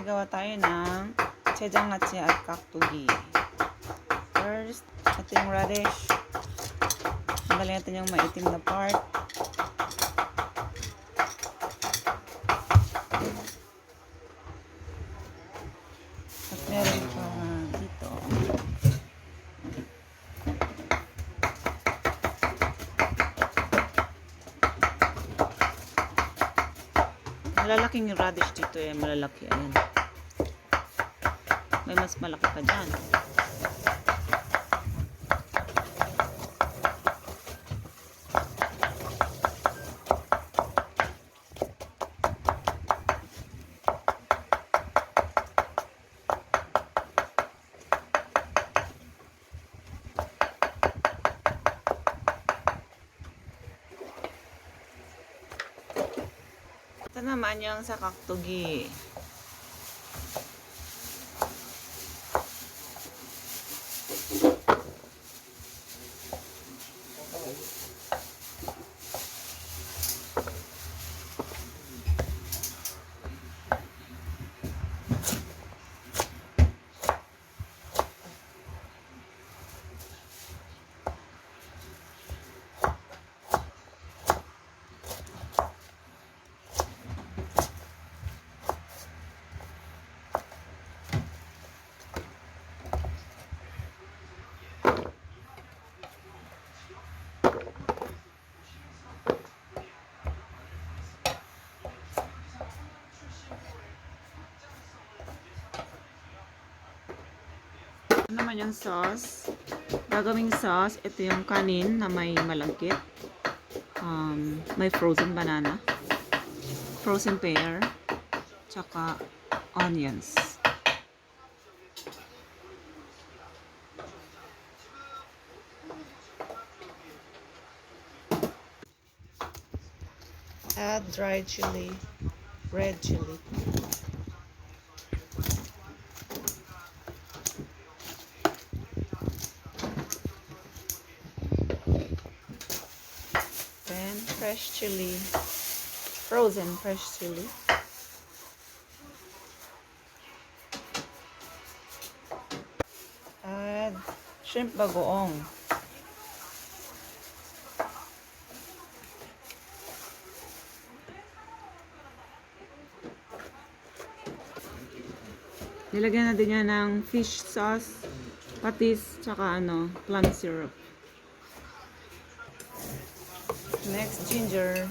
gagawa tayo ng 채짱아찌 at kaktugi. First, ito yung radish. Tanggalin natin yung maitim na part. At meron pa dito. Malalaking yung radish dito eh. Malalaki. Ayan. May mas malaki pa dyan. Ito naman yung sa kaktugi. Ito naman yung sauce. Gagawing sauce, ito yung kanin na may malagkit. May frozen banana, frozen pear, tsaka onions. Add dried chili, red chili. Then fresh chili, frozen fresh chili. Add shrimp bagoong. Nilagyan na din niya ng fish sauce, patis, tsaka plum syrup. Next, ginger.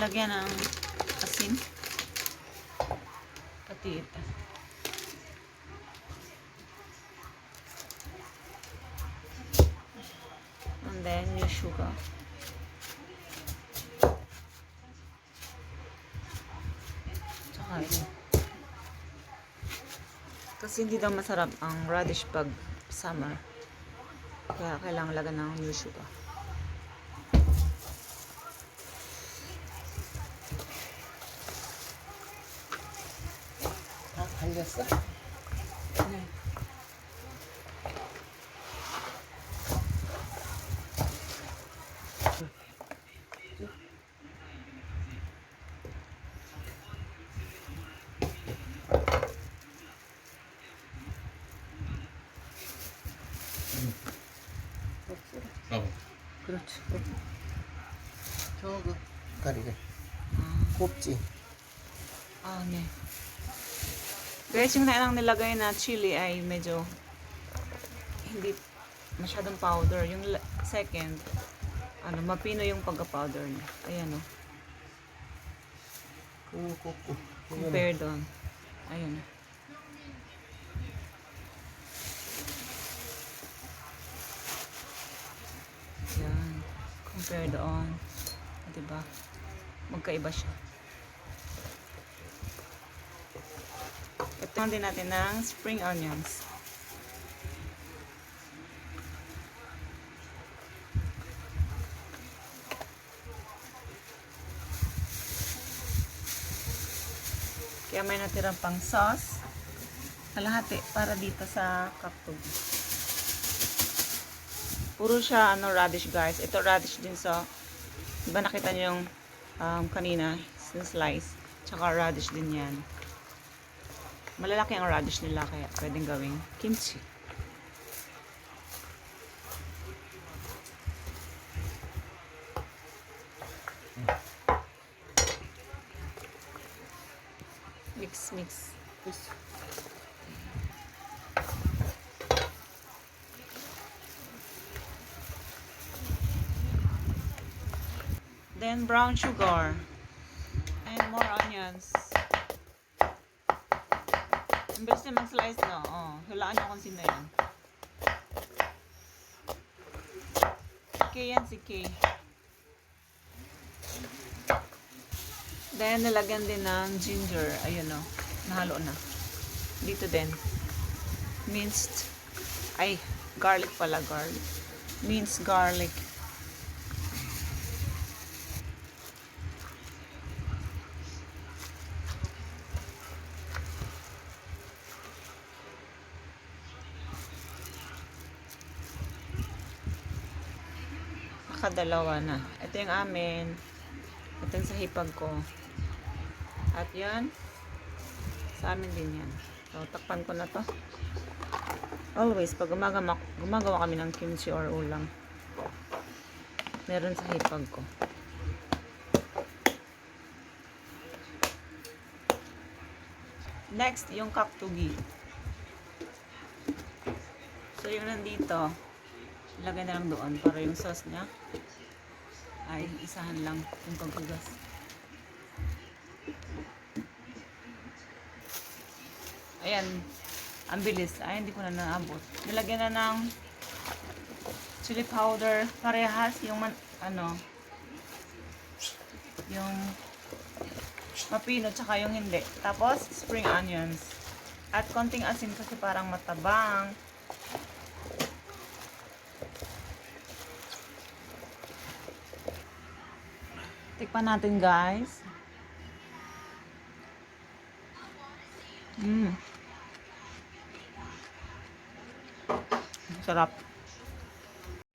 Lagyan ng asin. Pati ito. And then yung sugar. Tsaka ito. Kasi hindi daw masarap ang radish pag summer. Kaya kailangan lagyan ng new sugar. 갈렸어? 네. 그렇지. 저거 가리래. 곱지. Ah, ne. Guys, yung nainang nilagay na chili ay medyo hindi masyadong powder. Yung second, mapino yung pagka-powder niya. Ayan o. Compare doon. Ayun. Yan. Compare doon. Diba? Magkaiba siya. Ito din natin ng spring onions. Kaya may natirang pang sauce. Kalahati para dito sa kaptog. Puro siya radish guys. Ito radish din sa diba nakita niyo yung kanina slice. Tsaka radish din yan. Malalaki ang radish nila kaya pwedeng gawing kimchi. Mix. Then brown sugar and more onions. Ang bilis niya mag-slice, no? Oh, hulaan niyo kung sino yan. K yan, si K. Then, nilagyan din ng ginger. Ayun, no? Nahalo na. Dito din. Minced. Ay, garlic pala, garlic. Minced garlic. Nakadalawa na. Ito yung amin. Ito yung sa hipag ko. At yan. Sa amin din yan. So, takpan ko na to. Always, pag gumagawa kami ng kimchi or ulam, meron sa hipag ko. Next, yung kaktugi. So, yung nandito, ilagay na lang doon para yung sauce niya ay isahan lang yung pagkagas. Ayan, ang bilis. Ay, hindi ko na naabot. Nilagyan na ng chili powder. Parehas yung yung mapino tsaka yung hindi. Tapos, spring onions. At konting asin kasi parang matabang. Tikpan natin, guys. Sarap.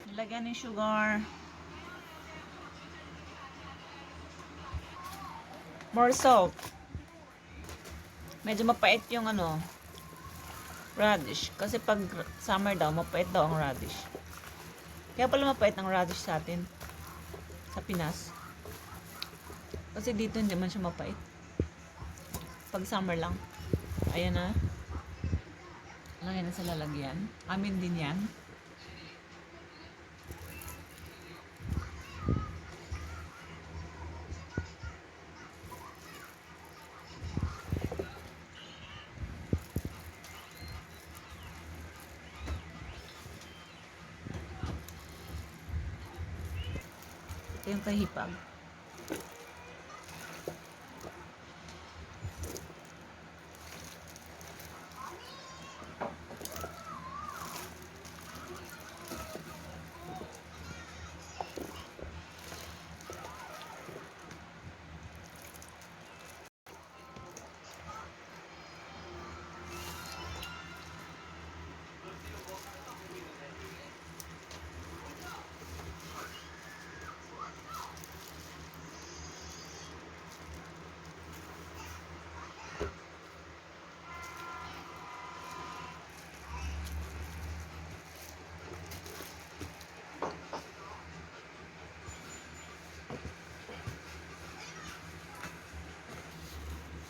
Nilagyan ng sugar. More salt. Medyo mapait yung radish. Kasi pag summer daw, mapait daw ang radish. Kaya pala mapait ang radish sa atin. Sa Pinas. Kasi dito hindi man siya mapait. Pag summer lang. Ayan na. Lagyan na sa lalagyan. Amin din yan. Ito yung kahipag.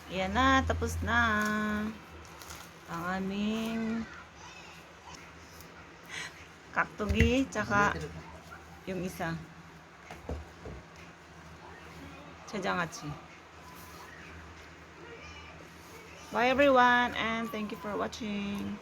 Yan na, tapos na ang aming kaktugi, tsaka yung isa. 채짱아찌. Bye everyone and thank you for watching.